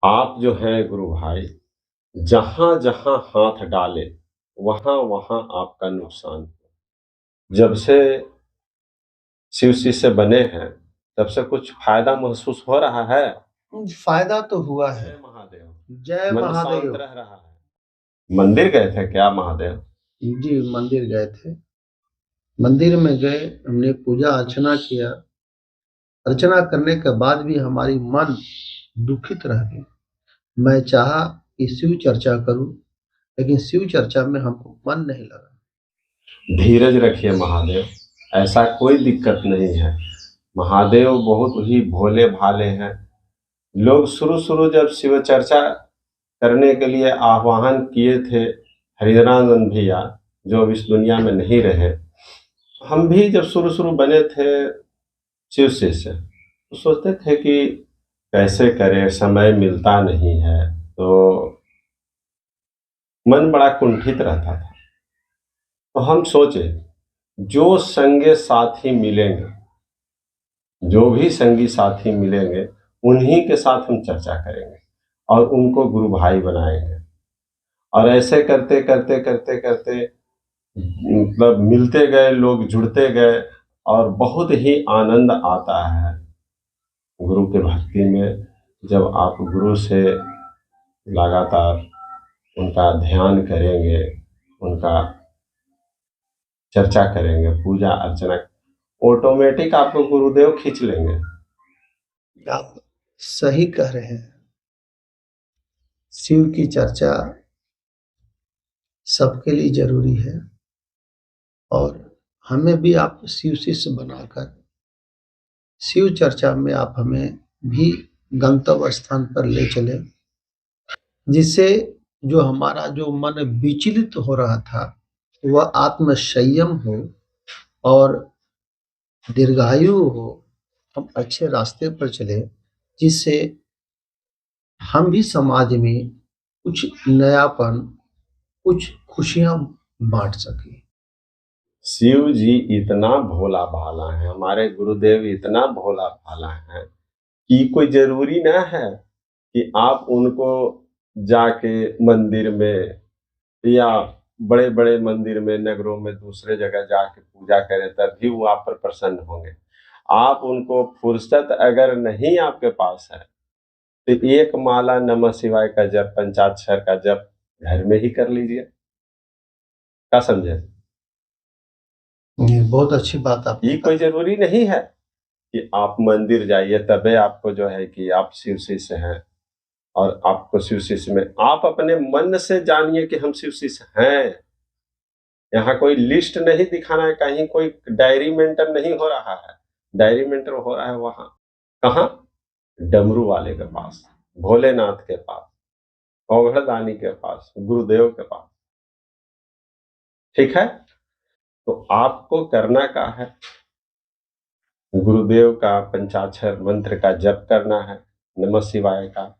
आप जो हैं गुरु भाई, जहाँ-जहाँ हाथ डाले, वहाँ-वहाँ आपका नुकसान। जब से शिव शिष्य बने हैं, तब से कुछ फ़ायदा महसूस हो रहा है? फायदा तो हुआ है। जय महादेव। जय मन शांत महादेव। रह रहा है। मंदिर गए थे क्या महादेव? जी, मंदिर गए थे। मंदिर में गए, हमने पूजा अर्चना किया। अर्चना करने के बाद भी हमारी मन दुखित रह गई। मैं चाहा कि शिव चर्चा करूं, लेकिन शिव चर्चा में हमको मन नहीं लगा। धीरज रखिए महादेव, ऐसा कोई दिक्कत नहीं है। महादेव बहुत ही भोले-भाले हैं। लोग शुरू-शुरू जब शिव चर्चा करने के लिए आह्वान किए थे, हरिहरानंद भैया, जो अब इस दुनिया में नहीं रहे। हम भी जब शुरू-शुरू बने थे शिव शिष्य, तो सोचते थे कि कैसे करें, समय मिलता नहीं है, तो मन बड़ा कुंठित रहता था। तो हम सोचे, जो संगी साथी मिलेंगे, जो भी संगी साथी मिलेंगे, उन्हीं के साथ हम चर्चा करेंगे और उनको गुरु भाई बनाएँगे। और ऐसे करते मतलब मिलते गए, लोग जुड़ते गए और बहुत ही आनंद आता है गुरु के भक्ति में। जब आप गुरु से लगातार उनका ध्यान करेंगे, उनका चर्चा करेंगे, पूजा अर्चना, ऑटोमेटिक आपको गुरुदेव खींच लेंगे। आप सही कह रहे हैं। शिव की चर्चा सबके लिए जरूरी है और हमें भी आप शिव शिष्य बनाकर शिव चर्चा में आप हमें भी गंतव्य स्थान पर ले चले, जिससे जो हमारा जो मन विचलित हो रहा था वह आत्म संयम हो और दीर्घायु हो। हम अच्छे रास्ते पर चले, जिससे हम भी समाज में कुछ नयापन, कुछ खुशियां बांट सके। शिव जी इतना भोला भाला है, हमारे गुरुदेव इतना भोला भाला है कि कोई जरूरी ना है कि आप उनको जाके मंदिर में या बड़े-बड़े मंदिर में, नगरों में, दूसरे जगह जाके पूजा करें, तभी वो आप पर प्रसन्न होंगे। आप उनको फुर्सत अगर नहीं आपके पास है, तो एक माला नमः शिवाय का जप, पंचाक्षर का जप घर में ही कर लीजिए। क्या समझे? ये बहुत अच्छी बात आपने ये कोई ज़रूरी नहीं है कि आप मंदिर जाइए तबे आपको जो है कि आप शिव शिष्य हैं और आपको शिव शिष्य में आप अपने मन से जानिए कि हम शिव शिष्य हैं। यहाँ कोई लिस्ट नहीं दिखाना है, कहीं कोई डायरी मेंटेन नहीं हो रहा है। डायरी मेंटेन हो रहा है वहाँ, कहाँ? डमरू वाले के पास, भोलेनाथ के पास, औघड़दानी के पास, गुरुदेव के पास। ठीक है? तो आपको करना क्या है? गुरुदेव का पंचाक्षर मंत्र का जप करना है, नमः शिवाय का।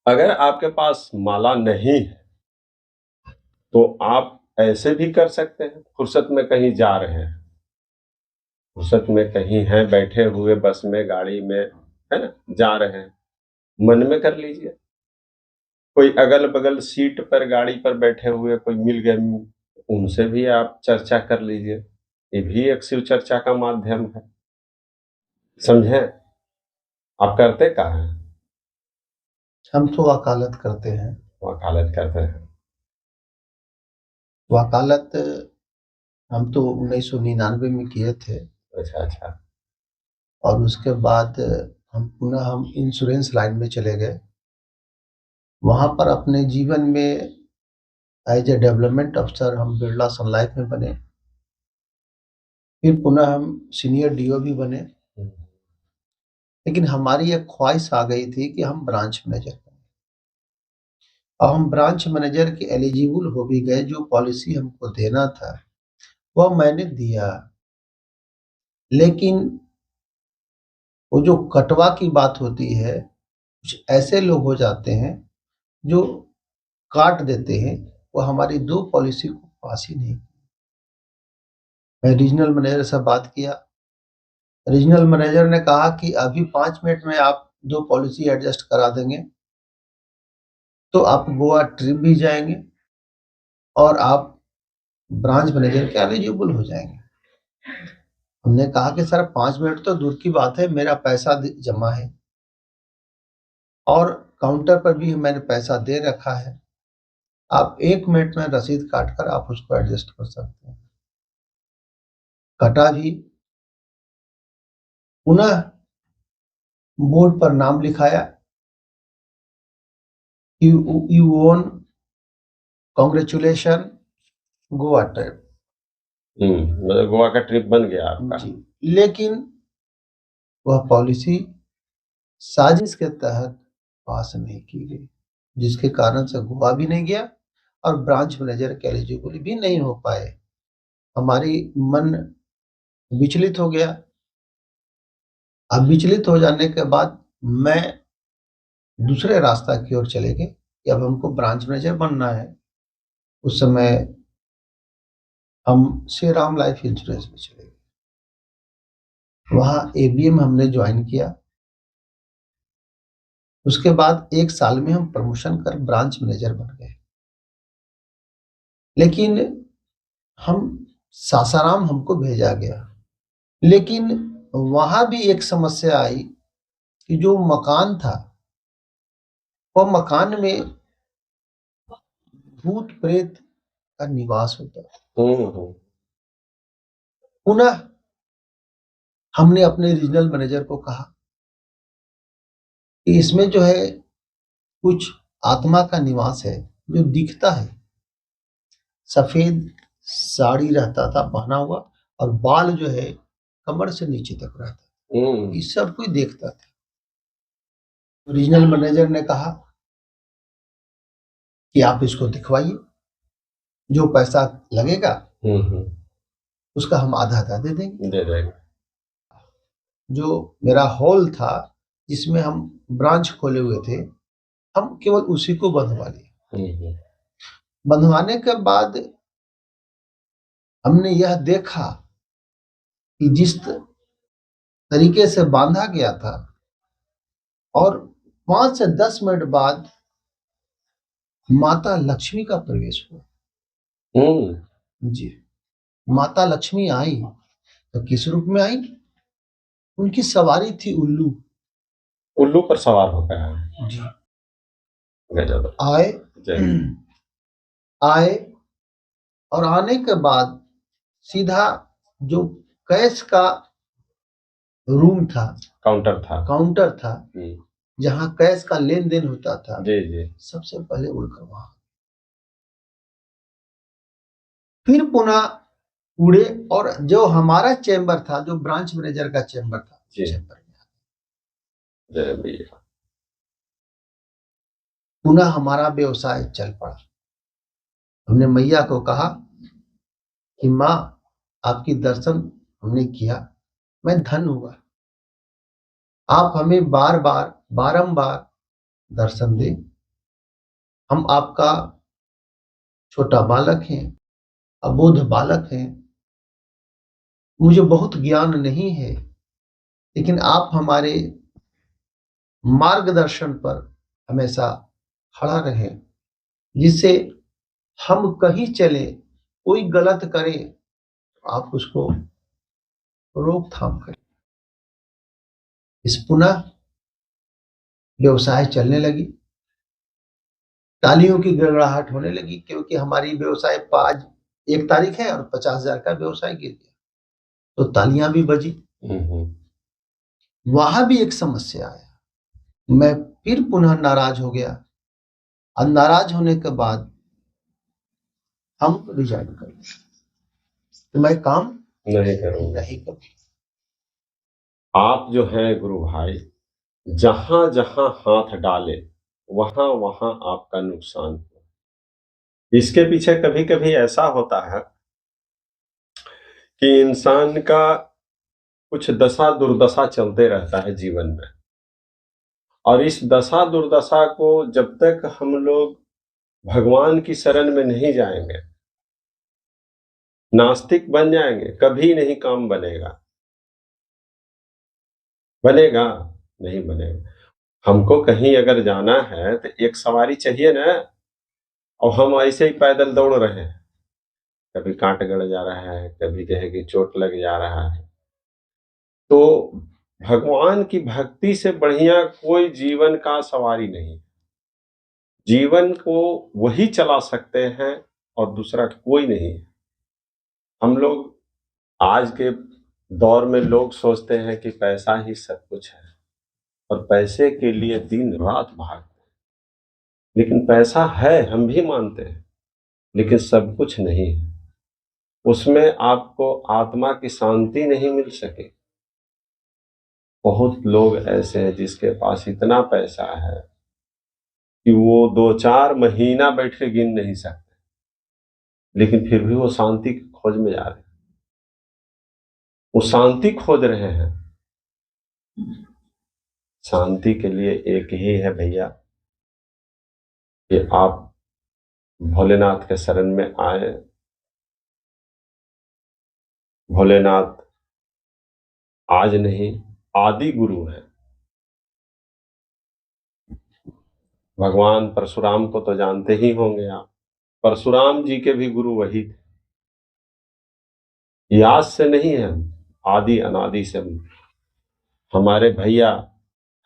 अगर आपके पास माला नहीं है, तो आप ऐसे भी कर सकते हैं, फुर्सत में कहीं जा रहे हैं, फुर्सत में कहीं हैं बैठे हुए बस में, गाड़ी में, है ना? जा रहे हैं, मन में कर लीजिए। कोई अगल-बगल सीट पर गाड़ी पर बैठे हुए कोई मिल गए, उनसे भी आप चर्चा कर लीजिए। ये भी एक शिव चर्चा का माध्यम है। समझे? आप करते क्या हैं? हम तो वकालत करते हैं। वकालत करते हैं। वकालत हम तो 1999 में किए थे अच्छा, अच्छा। और उसके बाद हम इंश्योरेंस लाइन में चले गए। वहाँ पर अपने जीवन में एज ए डेवलपमेंट अफसर हम बिरला सन लाइफ में बने। फिर पुनः हम सीनियर डीओ भी बने। हुँ। लेकिन हमारी एक ख्वाहिश आ गई थी कि हम ब्रांच मैनेजर बने। अब हम ब्रांच मैनेजर के एलिजिबल हो भी गए, जो पॉलिसी हमको देना था वह मैंने दिया। लेकिन वो जो कटवा की बात होती है, कुछ ऐसे लोग हो जाते हैं जो काट देते हैं, वो हमारी 2 पॉलिसी को पास ही नहीं। मैं रीजनल मैनेजर से बात किया। रीजनल मैनेजर ने कहा कि अभी 5 मिनट में आप 2 पॉलिसी एडजस्ट करा देंगे, तो आप गोवा ट्रिप भी जाएंगे और आप ब्रांच मैनेजर के एलिजिबल हो जाएंगे। हमने कहा कि सर 5 मिनट तो दूर की बात है, मेरा पैसा जमा है और काउंटर पर भी मैंने पैसा दे रखा है, आप 1 मिनट में रसीद काट कर आप उसको एडजस्ट कर सकते हैं। कटा भी, पुनः बोर्ड पर नाम लिखाया, you own, congratulation, Goa trip. मतलब गोवा का ट्रिप बन गया आपका। जी, लेकिन वह पॉलिसी साजिश के तहत पास नहीं की गई, जिसके कारण से गोवा भी नहीं गया और ब्रांच मैनेजर के एलिजिबल भी नहीं हो पाए। हमारी मन विचलित हो गया। अब विचलित हो जाने के बाद मैं दूसरे रास्ता की ओर चले गए कि अब हमको ब्रांच मैनेजर बनना है। उस समय हम श्री राम लाइफ इंश्योरेंस में चले गए, वहां एबीएम हमने ज्वाइन किया। उसके बाद 1 साल में हम प्रमोशन कर ब्रांच मैनेजर बन गए। लेकिन हम सासाराम हमको भेजा गया, लेकिन वहां भी एक समस्या आई कि जो मकान था, वह मकान में भूत प्रेत का निवास होता। पुनः हमने अपने रीजनल मैनेजर को कहा कि इसमें जो है कुछ आत्मा का निवास है, जो दिखता है। सफेद साड़ी रहता था पहना हुआ और बाल जो है कमर से नीचे तक रहता, ये सब कोई देखता था। रीजनल मैनेजर ने कहा कि आप इसको दिखवाइए, जो पैसा लगेगा उसका हम आधा आधा दे देंगे। जो मेरा हॉल था जिसमें हम ब्रांच खोले हुए थे, हम केवल उसी को बंधवा लिए। बंधवाने के बाद हमने यह देखा कि जिस तरीके से बांधा गया था, और 5 से 10 मिनट बाद माता लक्ष्मी का प्रवेश हुआ। जी, माता लक्ष्मी आई तो किस रूप में आई? उनकी सवारी थी उल्लू। उल्लू पर सवार होकर आए। जी, गजब। आए और आने के बाद सीधा जो कैश का रूम था, काउंटर था जहां कैश का लेन देन होता था, जी, सबसे पहले उड़कर वहां, फिर पुनः उड़े और जो हमारा चेंबर था, जो ब्रांच मैनेजर का चेंबर था, चेंबर में पुनः हमारा व्यवसाय चल पड़ा। हमने मैया को कहा कि माँ, आपकी दर्शन हमने किया, मैं धन्य हुआ, आप हमें बार बार बारंबार दर्शन दें। हम आपका छोटा बालक हैं, अबोध बालक हैं, मुझे बहुत ज्ञान नहीं है, लेकिन आप हमारे मार्गदर्शन पर हमेशा खड़ा रहे, जिससे हम कहीं चले, कोई गलत करे, आप उसको रोकथाम करें। इस पुनः व्यवसाय चलने लगी, तालियों की गड़गड़ाहट होने लगी, क्योंकि हमारी व्यवसाय आज 1 तारीख है और 50,000 का व्यवसाय गिर गया, तो तालियां भी बजी। वहां भी एक समस्या आया, मैं फिर पुनः नाराज हो गया और नाराज होने के बाद हम रिजाइन कर दिया, तो मैं काम नहीं करूंगा। आप जो है गुरु भाई, जहां जहां हाथ डाले वहां वहां आपका नुकसान हो। इसके पीछे कभी कभी ऐसा होता है कि इंसान का कुछ दशा दुर्दशा चलते रहता है जीवन में, और इस दशा दुर्दशा को जब तक हम लोग भगवान की शरण में नहीं जाएंगे, नास्तिक बन जाएंगे, कभी नहीं काम बनेगा। बनेगा? नहीं बनेगा। हमको कहीं अगर जाना है तो एक सवारी चाहिए ना, और हम ऐसे ही पैदल दौड़ रहे हैं। कभी कांट गड़ जा रहा है, कभी कहे कि चोट लग जा रहा है। तो भगवान की भक्ति से बढ़िया कोई जीवन का सवारी नहीं। जीवन को वही चला सकते हैं और दूसरा कोई नहीं। हम लोग आज के दौर में लोग सोचते हैं कि पैसा ही सब कुछ है और पैसे के लिए दिन रात भागते हैं। लेकिन पैसा है, हम भी मानते हैं, लेकिन सब कुछ नहीं है। उसमें आपको आत्मा की शांति नहीं मिल सके। बहुत लोग ऐसे हैं जिसके पास इतना पैसा है कि वो 2-4 महीना बैठ के गिन नहीं सकते, लेकिन फिर भी वो शांति की खोज में जा रहे हैं। वो शांति खोज रहे हैं। शांति के लिए एक ही है भैया कि आप भोलेनाथ के शरण में आए। भोलेनाथ आज नहीं, आदि गुरु है। भगवान परशुराम को तो जानते ही होंगे आप। परशुराम जी के भी गुरु वही थे। ये आज से नहीं है, आदि अनादि से। हमारे भैया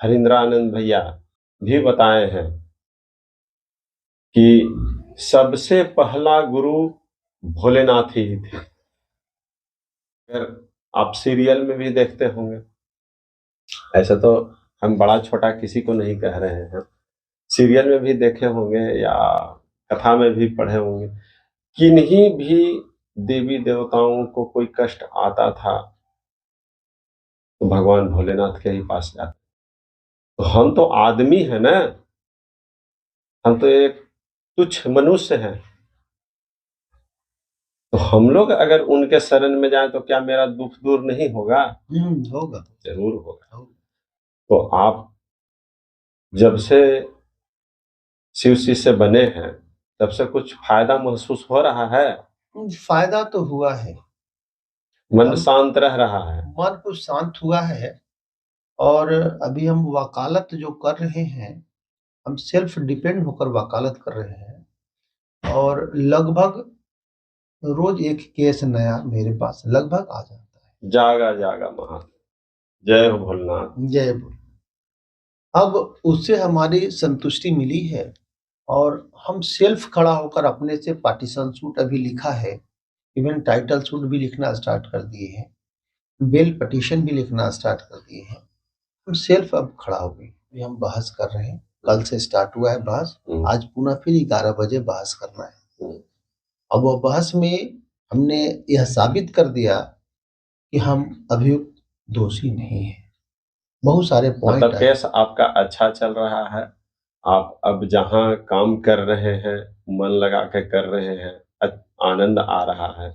हरिंद्रानंद भैया भी बताए हैं कि सबसे पहला गुरु भोलेनाथ ही थे। अगर आप सीरियल में भी देखते होंगे, ऐसे तो हम बड़ा छोटा किसी को नहीं कह रहे हैं, सीरियल में भी देखे होंगे या कथा में भी पढ़े होंगे, किन्हीं भी देवी देवताओं को कोई कष्ट आता था तो भगवान भोलेनाथ के ही पास जाते। तो हम तो आदमी है ना, हम तो एक तुच्छ मनुष्य हैं। तो हम लोग अगर उनके शरण में जाएं तो क्या मेरा दुख दूर नहीं होगा? होगा, जरूर होगा। तो आप जब से शिव शिष्य बने हैं तब से कुछ फायदा महसूस हो रहा है? फायदा तो हुआ है, मन शांत रह रहा है। मन कुछ शांत हुआ है। और अभी हम वकालत जो कर रहे हैं, हम सेल्फ डिपेंड होकर वकालत कर रहे हैं और लगभग रोज एक केस नया मेरे पास लगभग आ जाता है। जागा जागा महादेव, जय हो भोलेनाथ। जय बोल। अब उससे हमारी संतुष्टि मिली है और हम सेल्फ खड़ा होकर अपने से पार्टीशन सूट अभी लिखा है, इवन टाइटल सूट भी लिखना स्टार्ट कर दिए हैं, बेल पटिशन भी लिखना स्टार्ट कर दिए हैं। हम सेल्फ अब खड़ा हो गए। अभी हम बहस कर रहे हैं, कल से स्टार्ट हुआ है बहस, आज पुनः फिर 11 बजे बहस करना है। अब वो बहस में हमने यह साबित कर दिया कि हम अभियुक्त दोषी नहीं हैं। बहुत सारे पॉइंट मतलब केस आपका अच्छा चल रहा है। आप अब जहाँ काम कर रहे हैं, मन लगा के कर रहे हैं, आनंद आ रहा है।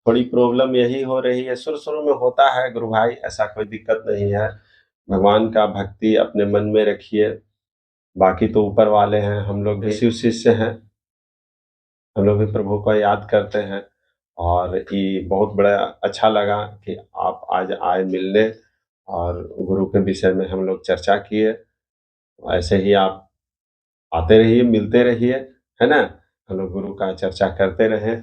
थोड़ी प्रॉब्लम यही हो रही है, शुरू शुरू में होता है गुरु भाई, ऐसा कोई दिक्कत नहीं है। भगवान का भक्ति अपने मन में रखिए, बाकी तो ऊपर वाले हैं। हम लोग भी शिव शिष्य हैं, हम लोग भी प्रभु को याद करते हैं। और ये बहुत बड़ा अच्छा लगा कि आप आज आए मिलने और गुरु के विषय में हम लोग चर्चा किए। ऐसे ही आप आते रहिए, मिलते रहिए, है ना। हम लोग गुरु का चर्चा करते रहें।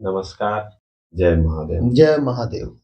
नमस्कार, जय महादेव। जय महादेव।